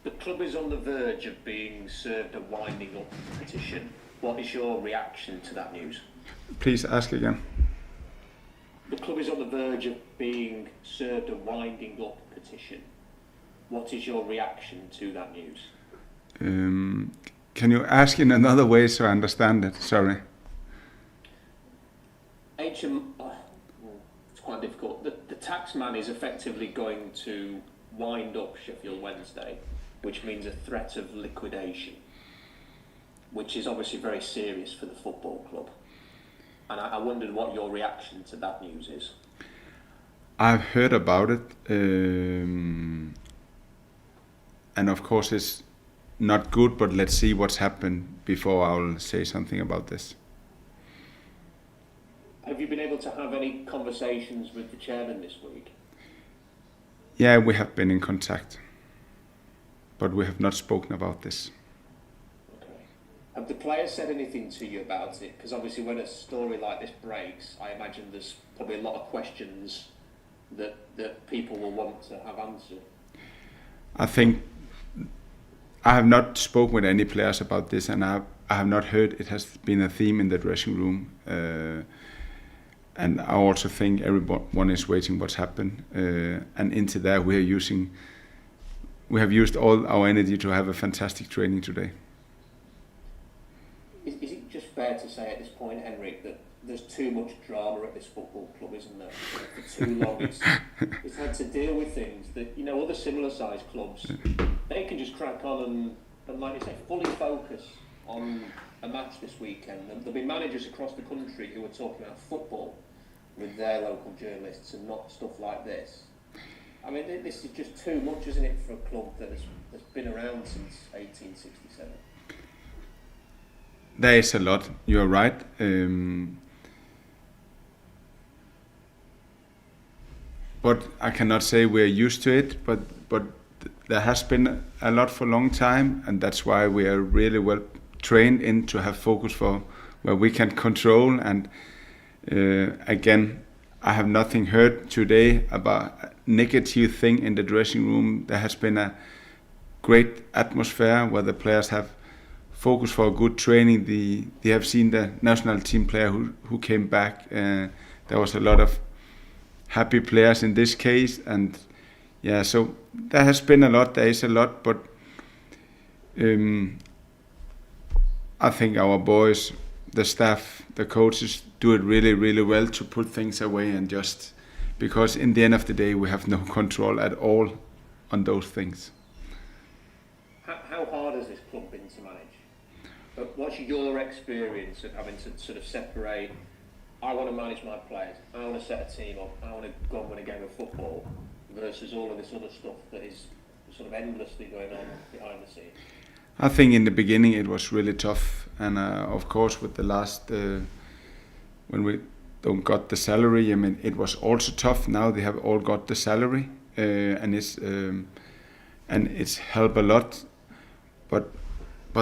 The club is on the verge of being served a winding up petition. What is your reaction to that news? Please ask again. The club is on the verge of being served a winding up petition. What is your reaction to that news? Can you ask in another way so I understand it? Sorry. It's quite difficult. The taxman is effectively going to wind up Sheffield Wednesday, which means a threat of liquidation, which is obviously very serious for the football club. And I wondered what your reaction to that news is. I've heard about it, and of course it's not good, but let's see what's happened before I'll say something about this. Have you been able to have any conversations with the chairman this week? Yeah, we have been in contact, but we have not spoken about this. Okay. Have the players said anything to you about it? Because obviously when a story like this breaks, I imagine there's probably a lot of questions that people will want to have answered. I think I have not spoken with any players about this, and I have not heard it has been a theme in the dressing room. And I also think everyone is waiting what's happened. And into that we have used all our energy to have a fantastic training today. Is it just fair to say at this point, Henrik, that there's too much drama at this football club, isn't there? For too long it's had to deal with things that, you know, other similar sized clubs, they can just crack on and like you say, fully focus on a match this weekend. There'll be managers across the country who are talking about football with their local journalists and not stuff like this. I mean, this is just too much, isn't it, for a club that's been around since 1867? There is a lot, you're right. But I cannot say we're used to it, but there has been a lot for a long time, and that's why we are really well trained in to have focus for where we can control. And again, I have nothing heard today about a negative thing in the dressing room. There has been a great atmosphere where the players have focused for a good training. They have seen the national team player who came back. There was a lot of happy players in this case, and yeah, so there has been a lot. There is a lot, but I think our boys, the staff, the coaches do it really, really well to put things away and just because in the end of the day we have no control at all on those things. How hard has this club been to manage? What's your experience of having to sort of separate, I want to manage my players, I want to set a team up, I want to go and win a game of football, versus all of this other stuff that is sort of endlessly going on behind the scenes? I think in the beginning it was really tough, and of course with the last, when we don't got the salary, I mean it was also tough. Now they have all got the salary, and it's helped a lot. But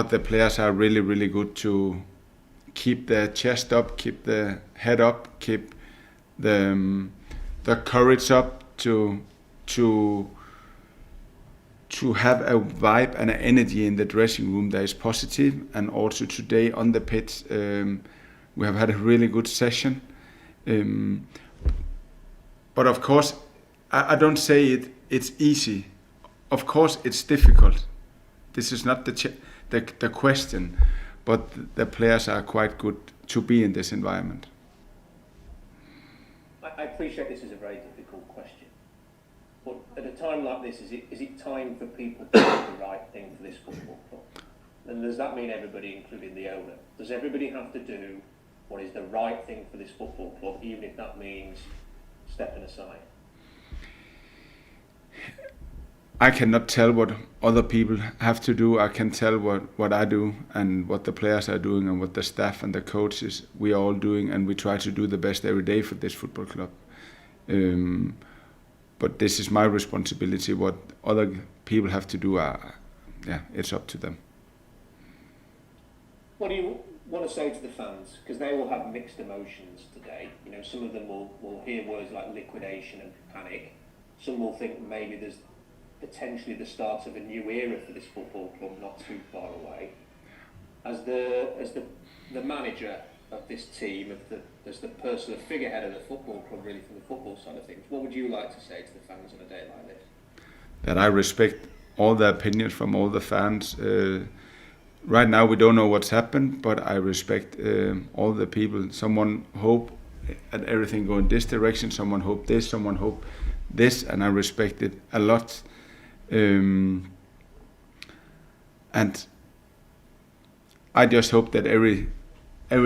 the players are really, really good to keep their chest up, keep the head up, keep the courage up to have a vibe and an energy in the dressing room that is positive. And also today on the pitch, we have had a really good session. But of course, I don't say it's easy. Of course, it's difficult. This is not the question, but the players are quite good to be in this environment. I appreciate this is a very difficult question, but at a time like this, is it time for people to do the right thing for this football club? And does that mean everybody, including the owner? Does everybody have to do what is the right thing for this football club, even if that means stepping aside? I cannot tell what other people have to do. I can tell what I do and what the players are doing and what the staff and the coaches we are all doing, and we try to do the best every day for this football club. But this is my responsibility. What other people have to do, it's up to them. What do you want to say to the fans? Because they will have mixed emotions today. You know, some of them will hear words like liquidation and panic. Some will think maybe there's potentially the start of a new era for this football club not too far away. As the manager of this team, as the person, the figurehead of the football club, really from the football side of things, what would you like to say to the fans on a day like this? That I respect all the opinions from all the fans. Right now we don't know what's happened, but I respect all the people. Someone hope at everything go in this direction, someone hope this, someone hope this, and I respect it a lot. And I just hope that every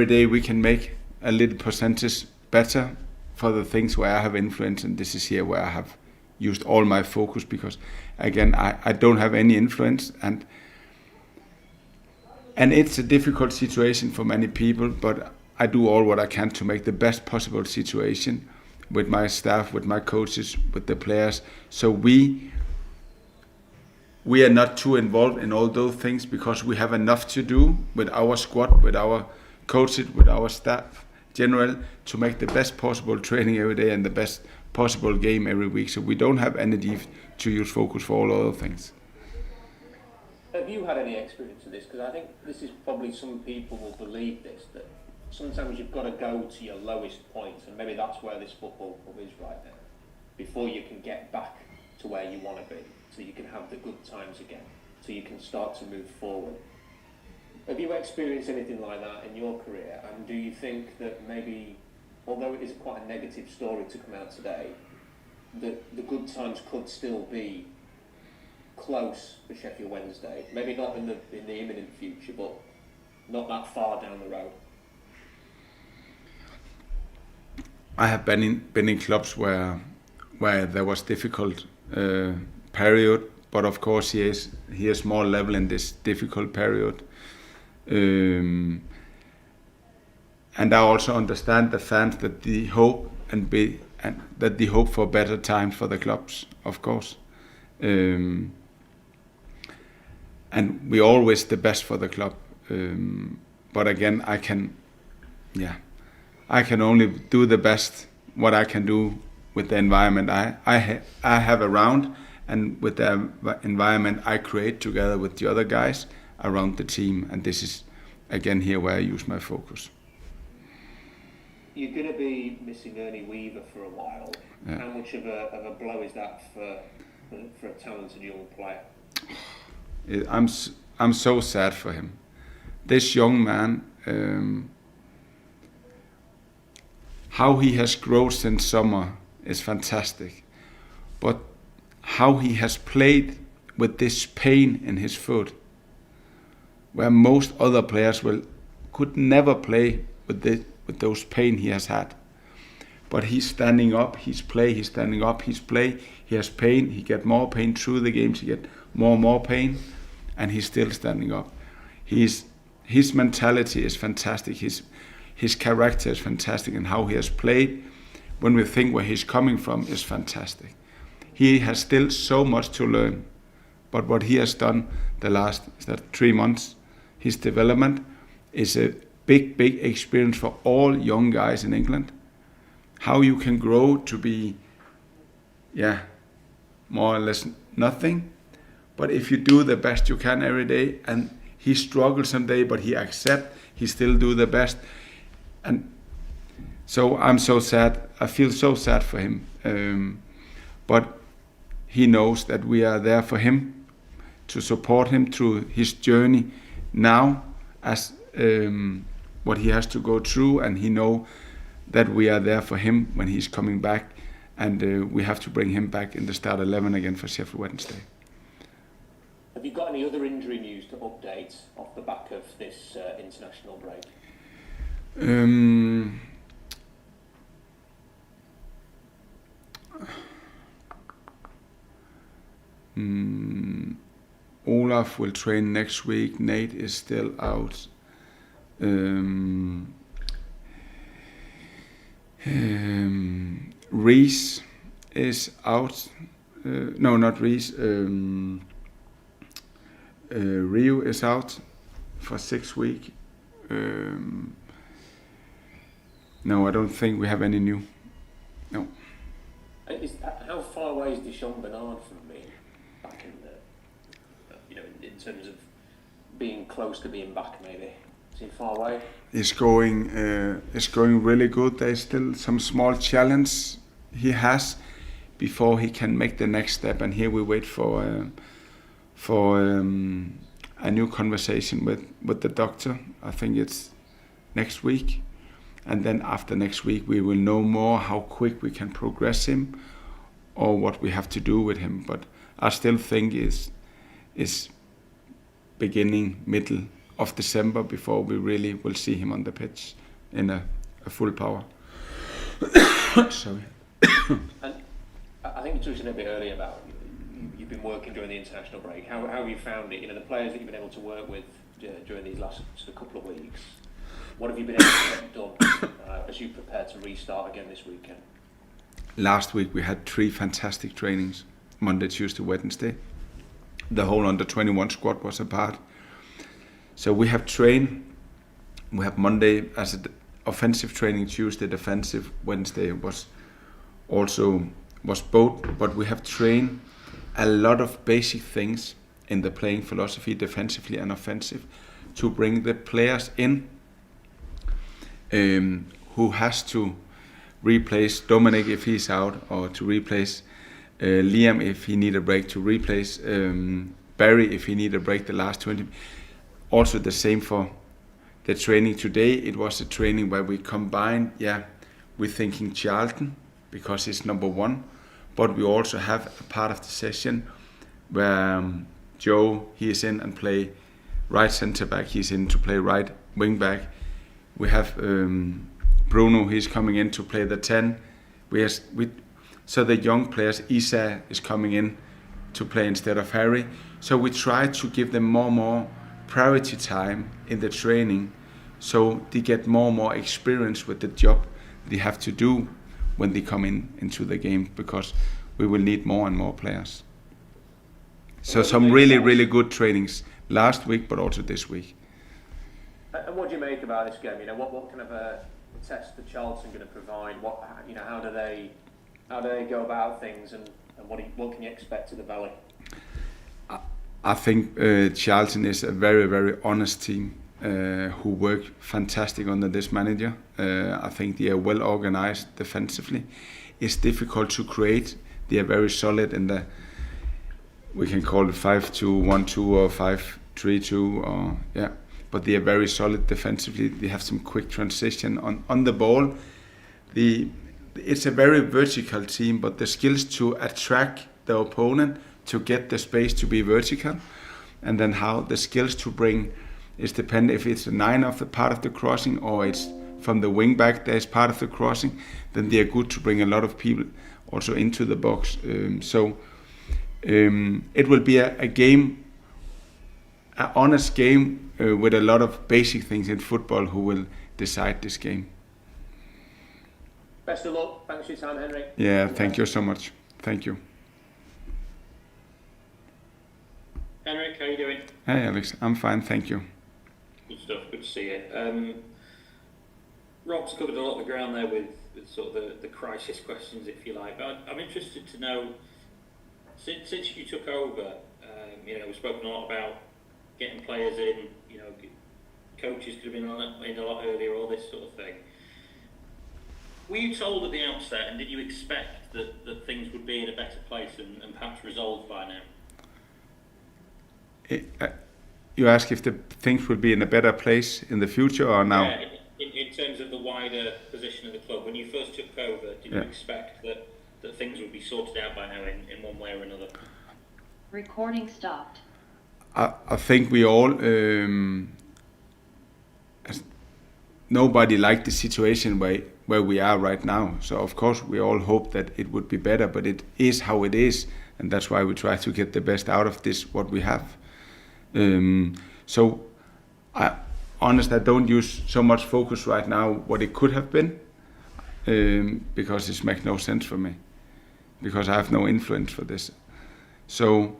day we can make a little percentage better for the things where I have influence, and this is here where I have used all my focus, because again I don't have any influence, and it's a difficult situation for many people, but I do all what I can to make the best possible situation with my staff, with my coaches, with the players, so we are not too involved in all those things, because we have enough to do with our squad, with our coaches, with our staff general, to make the best possible training every day and the best possible game every week. So we don't have energy to use focus for all other things. Have you had any experience of this? Because I think this is probably, some people will believe this, that sometimes you've got to go to your lowest point, and maybe that's where this football club is right now, before you can get back to where you want to be, so you can have the good times again, so you can start to move forward. Have you experienced anything like that in your career? And do you think that maybe, although it is quite a negative story to come out today, that the good times could still be close for Sheffield Wednesday? Maybe not in the imminent future, but not that far down the road. I have been in clubs where there was difficult period, but of course he is more level in this difficult period. And I also understand the fans that the hope and that the hope for better times for the clubs, of course. And we always the best for the club. But again, I can only do the best what I can do with the environment I have around, and with the environment I create together with the other guys around the team. And this is again here where I use my focus. You're going to be missing Ernie Weaver for a while. Yeah. How much of a blow is that for a talented young player? I'm so sad for him. This young man, how he has grown since summer is fantastic, but how he has played with this pain in his foot, where most other players could never play with those pain he has had. But he's standing up, he's standing up, he's play, he has pain, he get more pain through the games, he get more and more pain, and he's still standing up. His mentality is fantastic, his character is fantastic, and how he has played, when we think where he's coming from, is fantastic. He has still so much to learn, but what he has done the last 3 months, his development is a big experience for all young guys in England. How you can grow to be, more or less nothing, but if you do the best you can every day, and he struggles some day, but he accepts, he still do the best. And so I'm so sad, I feel so sad for him, but he knows that we are there for him, to support him through his journey now, as what he has to go through, and he know that we are there for him when he's coming back, and we have to bring him back in the start 11 again for Sheffield Wednesday. Have you got any other injury news to update off the back of this international break? Olaf will train next week. Nate is still out. Reese is out. No, not Reese. Rio is out for 6 weeks. No, I don't think we have any new. No. How far away is Deshaun Bernard from being in terms of being close to being back, maybe? Is he far away? It's going really good. There's still some small challenge he has before he can make the next step, and here we wait for a new conversation with the doctor. I think it's next week, and then after next week we will know more how quick we can progress him or what we have to do with him. But I still think is beginning middle of December before we really will see him on the pitch in a full power. Sorry. And I think you touched on it a bit earlier about you've been working during the international break. How have you found it? The players that you've been able to work with during these last couple of weeks. What have you been able to get done as you prepare to restart again this weekend? Last week we had 3 fantastic trainings, Monday, Tuesday, Wednesday. The whole under-21 squad was a part. So we have trained. We have Monday as an offensive training, Tuesday defensive, Wednesday was both. But we have trained a lot of basic things in the playing philosophy, defensively and offensive, to bring the players in who has to replace Dominic if he's out, or to replace Liam if he need a break, to replace Barry if he need a break the last 20. Also the same for the training today. It was a training where we combined, we're thinking Charlton because he's number 1, but we also have a part of the session where Joe, he is in and play right centre back, he's in to play right wing back. We have Bruno, he's coming in to play the 10. So the young players, Isa is coming in to play instead of Harry. So we try to give them more priority time in the training, so they get more experience with the job they have to do when they come into the game, because we will need more and more players. So some really good trainings last week, but also this week. And what do you make about this game? What kind of a test the Charlton going to provide? How do they go about things, and what can you expect at the Valley? I think Charlton is a very honest team who work fantastic under this manager. I think they are well organized defensively. It's difficult to create. They are very solid in the, we can call it 5-2-1-2 or 5-3-2, but they are very solid defensively. They have some quick transition on the ball. It's a very vertical team, but the skills to attract the opponent, to get the space to be vertical, and then how the skills to bring is depend if it's a 9 of the part of the crossing or it's from the wing back there's part of the crossing, then they are good to bring a lot of people also into the box. It will be a game, an honest game with a lot of basic things in football who will decide this game. Best of luck. Thanks for your time, Henrik. Yeah, thank you so much. Thank you. Henrik, how are you doing? Hey Alex, I'm fine, thank you. Good stuff, good to see you. Rob's covered a lot of the ground there with sort of the crisis questions, if you like. But I'm interested to know, since you took over, we've spoken a lot about getting players in, coaches could have been in a lot earlier, all this sort of thing. Were you told at the outset, and did you expect that things would be in a better place and perhaps resolved by now? You ask if the things will be in a better place in the future or now? Yeah, in terms of the wider position of the club. When you first took over, did you expect that things would be sorted out by now in one way or another? Recording stopped. I think we all, nobody liked the situation where we are right now. So of course we all hope that it would be better, but it is how it is, and that's why we try to get the best out of this, what we have. So I don't use so much focus right now what it could have been, because it makes no sense for me, because I have no influence for this. So,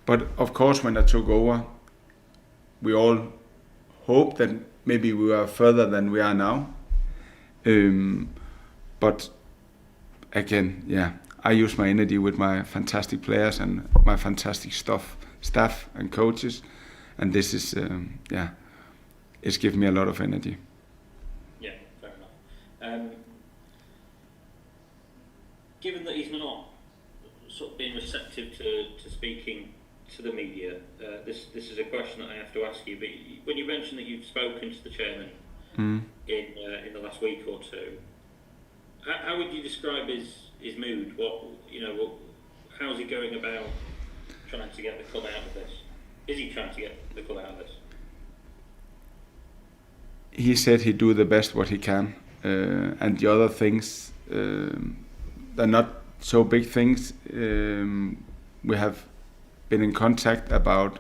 but of course when I took over, we all hope that maybe we are further than we are now. But again, I use my energy with my fantastic players and my fantastic staff staff and coaches, and this is it's given me a lot of energy. Yeah, fair enough. Given that he's not sort of being receptive to speaking to the media, this is a question that I have to ask you. But when you mentioned that you've spoken to the chairman in the last week or two, how would you describe his mood? How's he going about trying to get the club out of this? Is he trying to get the club out of this? He said he'd do the best what he can, and the other things, they're not so big things. We have been in contact about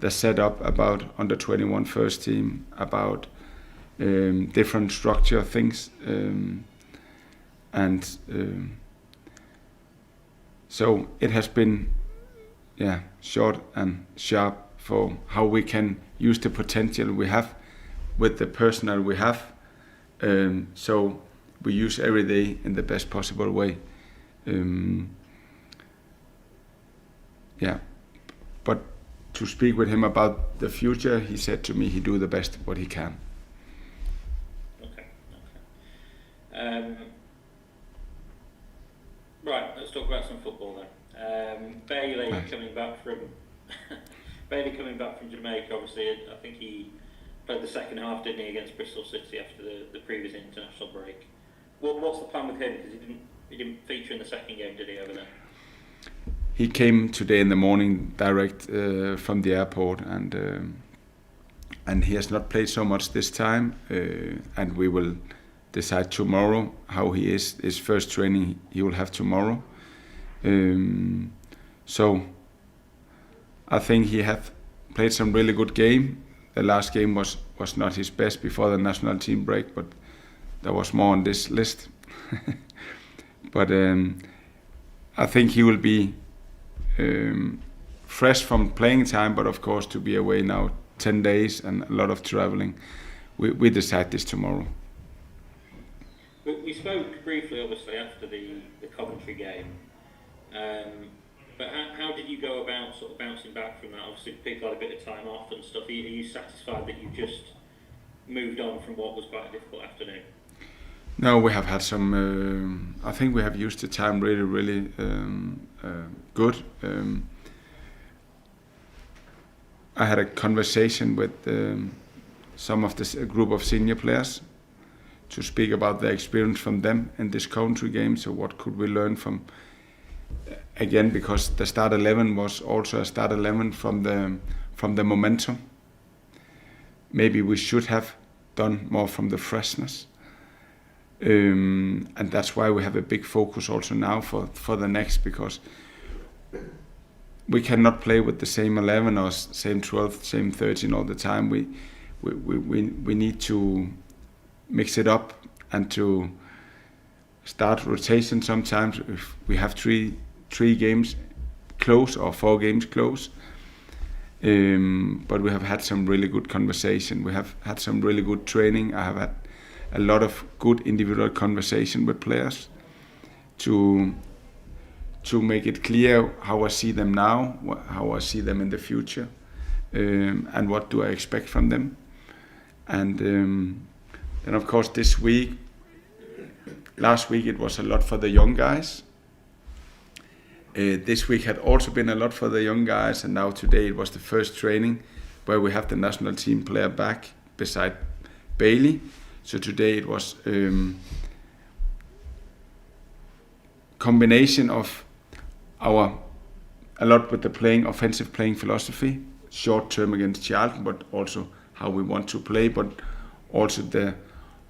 the setup, about under 21 first team, about different structure things, and so it has been short and sharp for how we can use the potential we have with the personnel we have. So we use every day in the best possible way. But to speak with him about the future, he said to me he do the best what he can. Okay. Right, let's talk about some football then. Bailey coming back from Jamaica. Obviously, I think he played the second half, didn't he, against Bristol City after the previous international break. What's the plan with him? Because he didn't feature in the second game, did he, over there? He came today in the morning direct from the airport, and he has not played so much this time. And we will decide tomorrow how he is. His first training he will have tomorrow. So I think he have played some really good game. The last game was not his best before the national team break, but there was more on this list. But I think he will be fresh from playing time, but of course to be away now 10 days and a lot of traveling, we decide this tomorrow. We spoke briefly, obviously, after the Coventry game, but how did you go about sort of bouncing back from that? Obviously people had a bit of time off and stuff. Are you satisfied that you just moved on from what was quite a difficult afternoon? No, we have had some. I think we have used the time really, really good. I had a conversation with some of this group of senior players to speak about the experience from them in this country game. So what could we learn from? Again, because the start 11 was also a start 11 from the momentum. Maybe we should have done more from the freshness. And that's why we have a big focus also now for the next, because we cannot play with the same 11 or same 12, same 13 all the time. We need to mix it up and to start rotation sometimes if we have three games close or 4 games close. But we have had some really good conversation. We have had some really good training. I have had a lot of good individual conversation with players to make it clear how I see them now, how I see them in the future, and what do I expect from them. And then of course last week it was a lot for the young guys. This week had also been a lot for the young guys, and now today it was the first training where we have the national team player back beside Bailey. So today it was combination of a lot with the offensive playing philosophy, short term against Charlton, but also how we want to play, but also the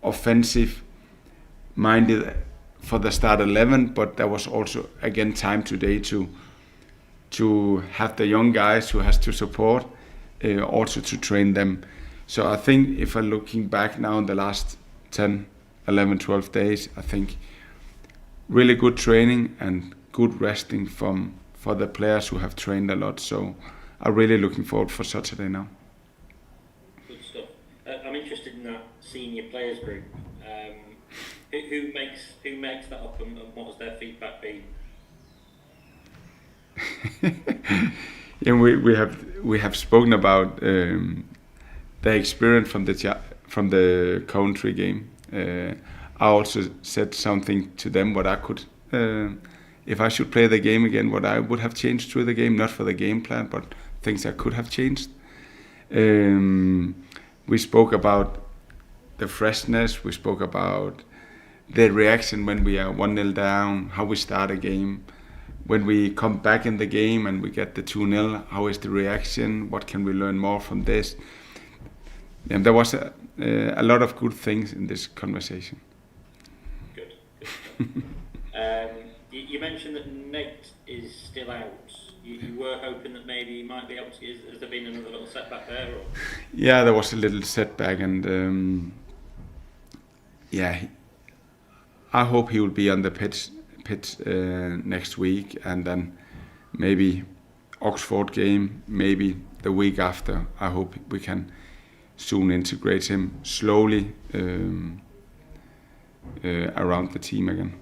offensive minded for the start 11. But there was also again time today to have the young guys who has to support, also to train them. So I think if I'm looking back now in the last 10, 11, 12 days, I think really good training and good resting for the players who have trained a lot. So I'm really looking forward for Saturday now. Good stuff. I'm interested in that senior players group. Who makes that up, and what has their feedback been? Yeah, we have spoken about the experience from the country game. I also said something to them what I could, if I should play the game again, what I would have changed through the game, not for the game plan, but things I could have changed. We spoke about the freshness. We spoke about the reaction when we are 1-0 down, how we start a game. When we come back in the game and we get the 2-0, how is the reaction? What can we learn more from this? And there was a lot of good things in this conversation. Good. You mentioned that Nate is still out. You were hoping that maybe he might be able to. Has there been another little setback there? Or? Yeah, there was a little setback, and I hope he will be on the pitch next week, and then maybe Oxford game, maybe the week after. I hope we can soon integrate him slowly around the team again.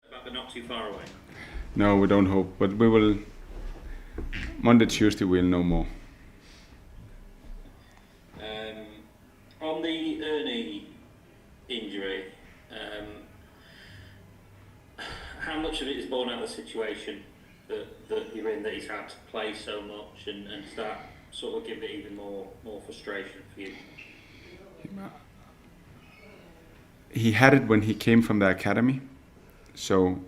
But they're not too far away. No, we don't hope, but we will. Monday, Tuesday, we'll know more. On the Ernie injury, how much of it is born out of the situation that you're in, that he's had to play so much, and does that sort of give it even more frustration for you? He had it when he came from the academy, so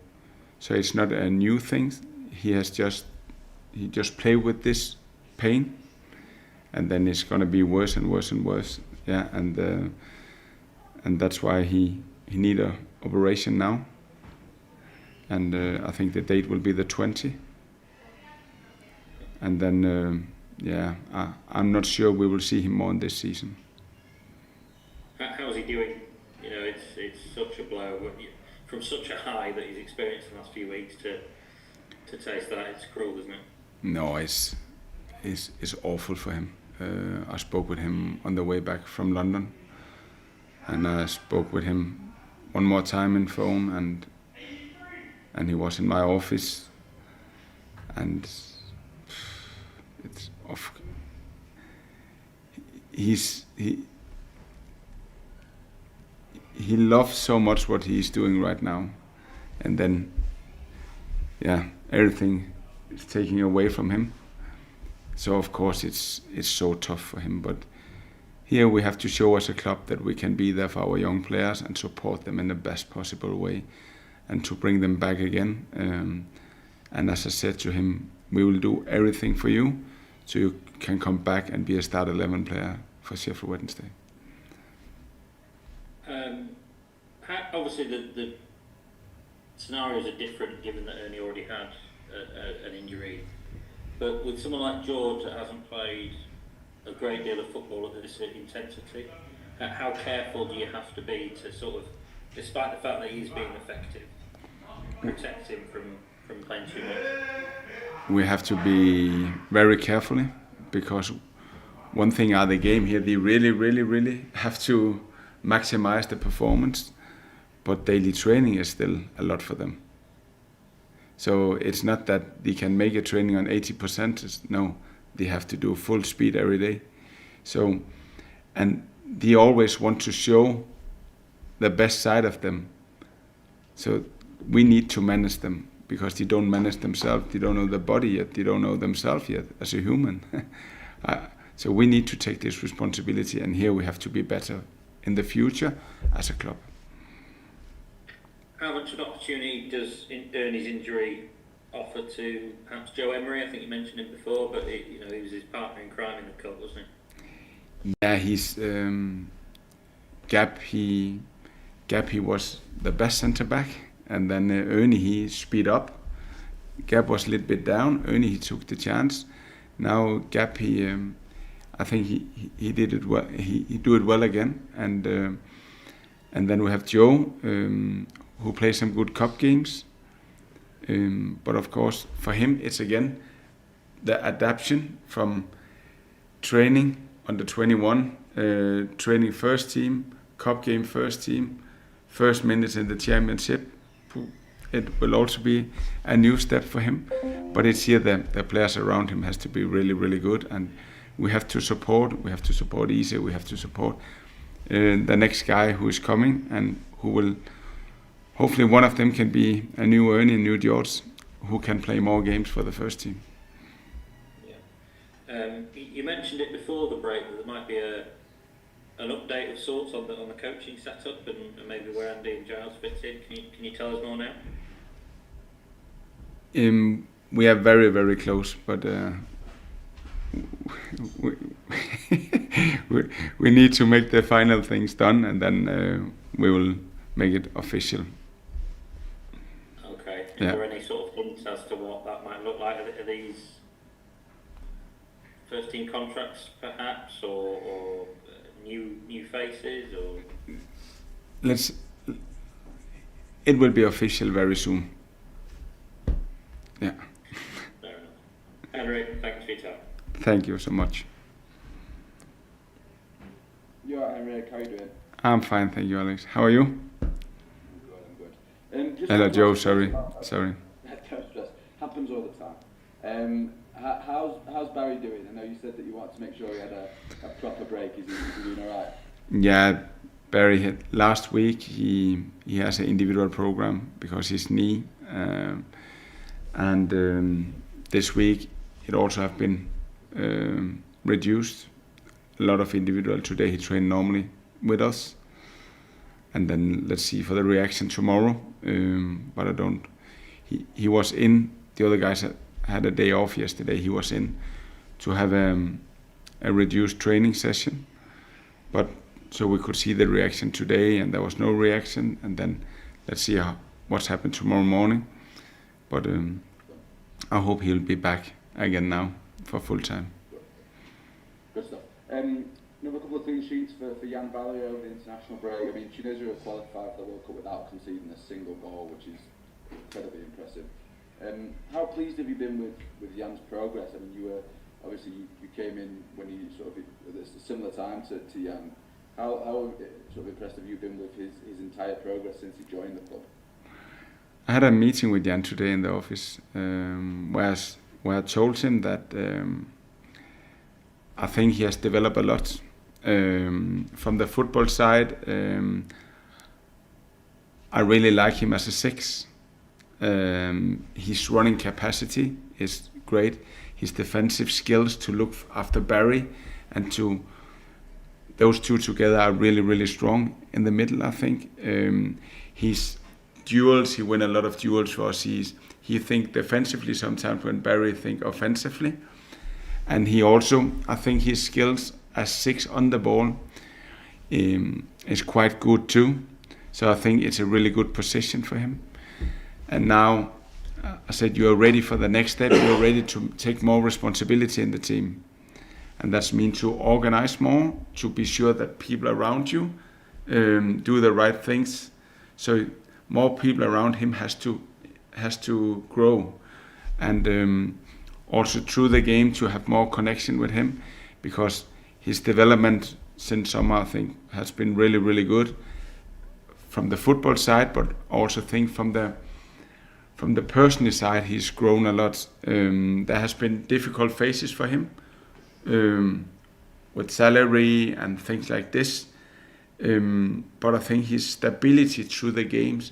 it's not a new thing. He just played with this pain, and then it's gonna be worse and worse and worse. Yeah, and that's why he need a operation now. And I think the date will be the 20. And then I'm not sure we will see him more in this season. How's he doing? You know, it's such a blow from such a high that he's experienced in the last few weeks to taste that. It's cruel, isn't it? No, it's awful for him. I spoke with him on the way back from London, and I spoke with him one more time in phone, and he was in my office, and it's off. He loves so much what he's doing right now, and then everything is taking away from him. So of course it's so tough for him, but here we have to show as a club that we can be there for our young players and support them in the best possible way, and to bring them back again. And as I said to him, we will do everything for you so you can come back and be a start 11 player for Sheffield Wednesday. Obviously the scenarios are different given that Ernie already had an injury. But with someone like George that hasn't played a great deal of football at this intensity, how careful do you have to be to sort of, despite the fact that he's being effective, protect him from playing too much? We have to be very carefully, because one thing are the game here, they really, really, really have to maximize the performance, but daily training is still a lot for them. So it's not that they can make a training on 80%. No, they have to do full speed every day. So, and they always want to show the best side of them. So we need to manage them, because they don't manage themselves. They don't know the body yet. They don't know themselves yet as a human. So we need to take this responsibility, and here we have to be better in the future as a club. How much of an opportunity does Ernie's injury offer to perhaps Joe Emery? I think you mentioned him before, but he was his partner in crime in the cup, wasn't he? Yeah, he's Gab. He was the best centre back, and then Ernie he speed up. Gab was a little bit down. Ernie he took the chance. Now Gab I think he did it well. He do it well again, and then we have Joe. Who plays some good cup games, but of course for him it's again the adaptation from training under 21, training first team, cup game first team, first minutes in the championship. It will also be a new step for him, but it's here that the players around him has to be really, really good, and we have to support Ise, we have to support the next guy who is coming, and who will. Hopefully one of them can be a new Ernie, a new George, who can play more games for the first team. Yeah. You mentioned it before the break that there might be an update of sorts on the coaching setup and maybe where Andy and Giles fit in. Can you tell us more now? We are very, very close, but we need to make the final things done, and then we will make it official. Okay. Is there any sort of hints as to what that might look like? Are these first team contracts perhaps, or new faces, or? It will be official very soon. Yeah. Fair enough. Henrik, thanks for your time. Thank you so much. Yeah, Henrik, how are you doing? I'm fine, thank you, Alex. How are you? I'm good. Hello, Joe. Sorry. Don't stress. Happens all the time. How's Barry doing? I know you said that you wanted to make sure he had a proper break. Is he doing all right? Yeah, Barry had last week. He has an individual program because his knee, and this week it also have been reduced. A lot of individual. Today he trained normally with us, and then let's see for the reaction tomorrow. But I don't. He was in. The other guys had a day off yesterday. He was in to have a reduced training session, but so we could see the reaction today, and there was no reaction. And then let's see what's happened tomorrow morning. But I hope he'll be back again now for full time. Good stuff. Another couple of clean sheets for Jan Valier over the international break. I mean, Tunisia have qualified for the World Cup without conceding a single goal, which is incredibly impressive. How pleased have you been with Jan's progress? I mean, you came in when he sort of at a similar time to Jan. How sort of impressed have you been with his entire progress since he joined the club? I had a meeting with Jan today in the office, where I told him that I think he has developed a lot from the football side. I really like him as a six. His running capacity is great. His defensive skills to look after Barry and those two together are really, really strong in the middle, I think. His duels, he win a lot of duels for us. He think defensively sometimes when Barry think offensively. And he also, I think his skills as six on the ball is quite good too. So I think it's a really good position for him. And now I said, you are ready for the next step. You are ready to take more responsibility in the team. And that's mean to organize more, to be sure that people around you do the right things. So more people around him has to grow. And also through the game to have more connection with him, because his development since summer, I think, has been really, really good from the football side, but also think from the personal side, he's grown a lot. There has been difficult phases for him with salary and things like this. But I think his stability through the games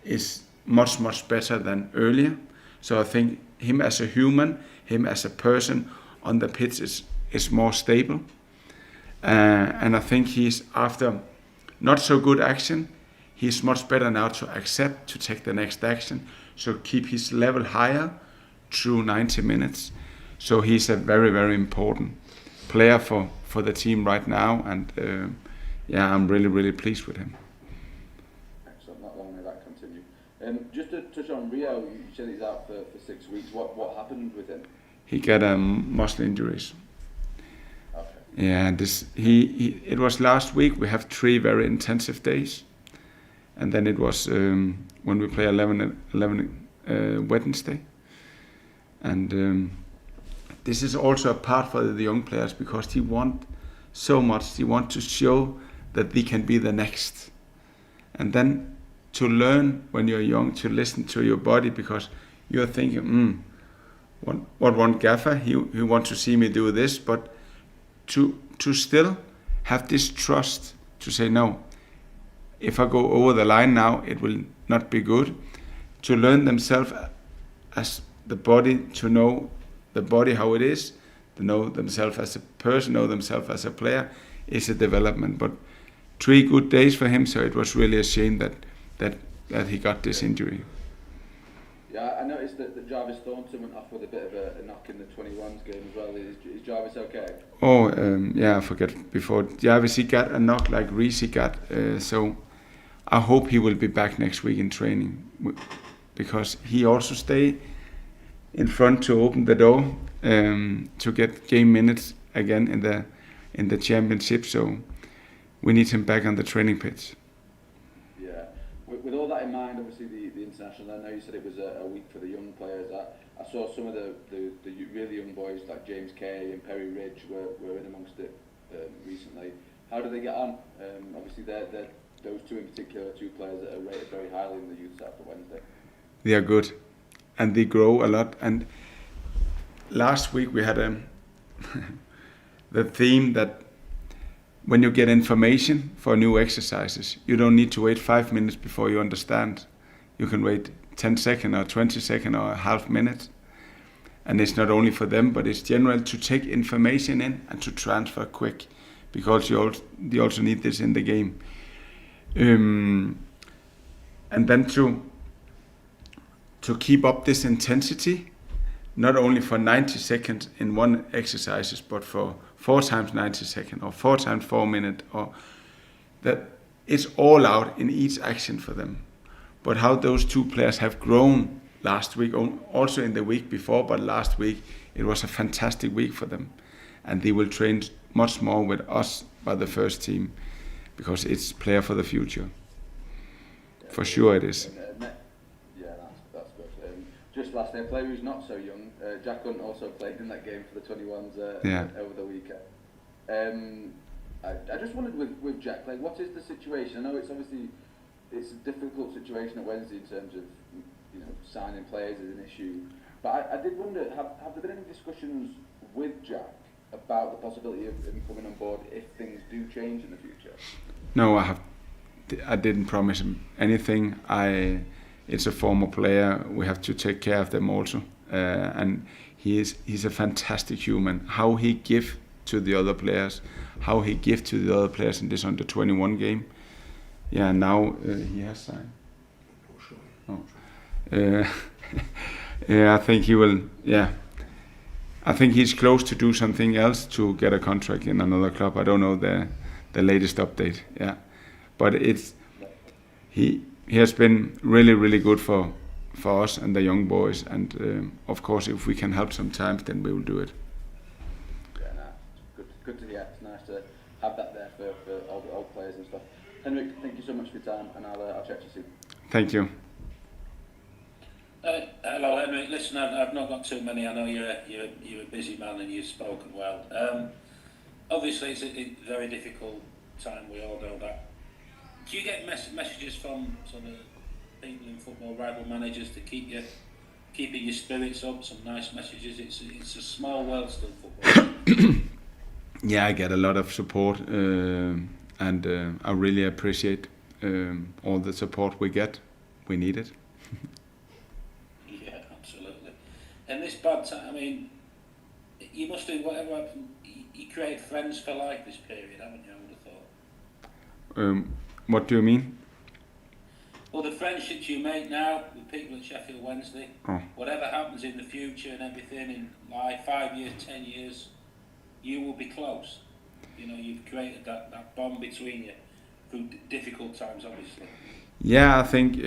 is much, much better than earlier. So I think him as a human, him as a person on the pitch is more stable. And I think he's, after not so good action, he's much better now to accept, to take the next action. So keep his level higher through 90 minutes. So he's a very, very important player for the team right now. And I'm really, really pleased with him. Excellent, not long may that continue. Just to touch on Rio, you said he's out for 6 weeks. What happened with him? He got muscle injuries. Okay. Yeah, it was last week. We have 3 very intensive days. And then it was when we play 11 Wednesday. And this is also a part for the young players, because he want so much. He want to show that they can be the next. And then to learn when you're young, to listen to your body, because you're thinking, what one gaffer, he want to see me do this, but to still have this trust to say, no, if I go over the line now, it will not be good. To learn themselves as the body, to know the body how it is, to know themselves as a person, know themselves as a player, is a development. But 3 good days for him, so it was really a shame that he got this injury. Yeah, I noticed that Jarvis Thornton went off with a bit of a knock in the 21s game as well. Is Jarvis okay? Oh, I forget before. Jarvis, he got a knock like Reece got, so I hope he will be back next week in training, because he also stay in front to open the door to get game minutes again in the championship. So we need him back on the training pitch. Yeah, with all that in mind, obviously the international. I know you said it was a week for the young players. I saw some of the really young boys like James Kay and Perry Ridge were in amongst it recently. How do they get on? Obviously they're those two in particular, two players that are rated very highly in the youth side for Wednesday. They are good, and they grow a lot. And last week we had the theme that when you get information for new exercises, you don't need to wait 5 minutes before you understand. You can wait 10 seconds or 20 seconds or a half minute. And it's not only for them, but it's general to take information in and to transfer quick, because you also need this in the game. And then to keep up this intensity, not only for 90 seconds in one exercises, but for 4 times 90 seconds or 4 times 4 minutes, or that it's all out in each action for them. But how those two players have grown last week, also in the week before, but last week it was a fantastic week for them. And they will train much more with us by the first team, because it's player for the future. Yeah, for sure it is. Yeah, that's good. Just lastly, a player who's not so young, Jack Hunt also played in that game for the 21s over the weekend. I just wondered with Jack, like, what is the situation? I know it's a difficult situation at Wednesday in terms of, you know, signing players is an issue. But I did wonder, have there been any discussions with Jack about the possibility of him coming on board if things do change in the future? No, I didn't promise him anything. It's a former player. We have to take care of them also. And he's a fantastic human. How he gives to the other players, in this under 21 game. Yeah, now he has signed. Oh. Yeah, I think he will. Yeah, I think he's close to do something else to get a contract in another club. I don't know the latest update. Yeah, but he has been really good for us and the young boys. And of course, if we can help sometimes, then we will do it. Yeah, good to hear. It's nice to have that there for all the old players and stuff. Henrik, thank you so much for your time, and I'll chat to you soon. Thank you. Hello, Henrik. Listen, I've not got too many. I know you're a busy man and you've spoken well. Obviously, it's a very difficult time. We all know that. Do you get messages from sort of people in football, rival managers, to keeping your spirits up? Some nice messages. It's a small world still, football. Yeah, I get a lot of support, and I really appreciate all the support we get. We need it. Yeah, absolutely. And this bad time, I mean, you must do whatever happened. You create friends for life this period, haven't you? I would have thought. What do you mean? Well, the friendships you make now with people at Sheffield Wednesday, whatever happens in the future and everything in life, 5 years, 10 years, you will be close. You know, you've created that bond between you through difficult times, obviously. Yeah, I think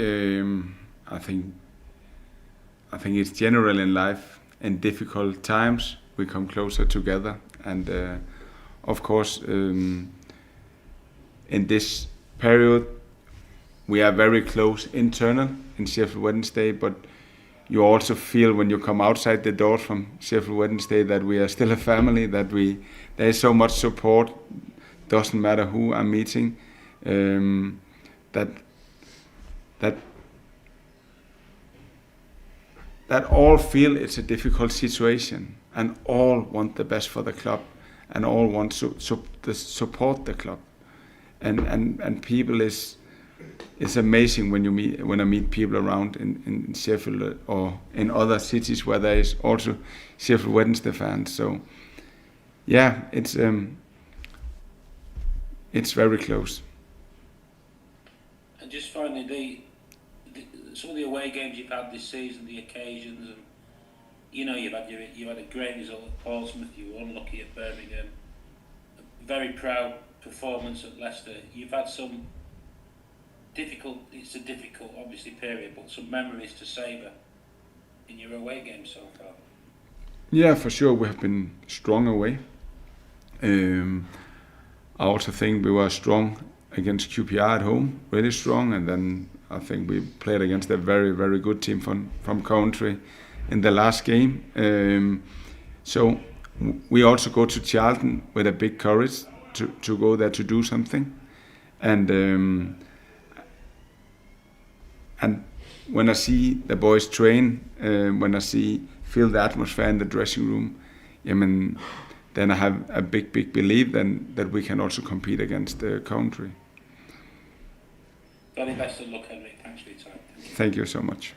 it's general in life. In difficult times, we come closer together, and of course, in this period, we are very close internal in Sheffield Wednesday. But you also feel when you come outside the doors from Sheffield Wednesday that we are still a family. That there is so much support. Doesn't matter who I'm meeting. That all feel it's a difficult situation, and all want the best for the club, and all want to support the club, and people is amazing when I meet people around in Sheffield or in other cities where there is also Sheffield Wednesday fans. So yeah, it's very close. And just finally, some of the away games you've had this season, the occasions, and you know you've had a great result at Portsmouth. You were unlucky at Birmingham. A very proud performance at Leicester. You've had some difficult. It's a difficult, obviously, period, but some memories to savour in your away games so far. Yeah, for sure, we have been strong away. I also think we were strong against QPR at home, really strong, and then I think we played against a very, very good team from Coventry in the last game. So we also go to Charlton with a big courage to go there to do something. And And when I see the boys train, when I feel the atmosphere in the dressing room, then I have a big belief that we can also compete against the country. Very best of luck, Henrik. Thanks for your time. Thank you so much.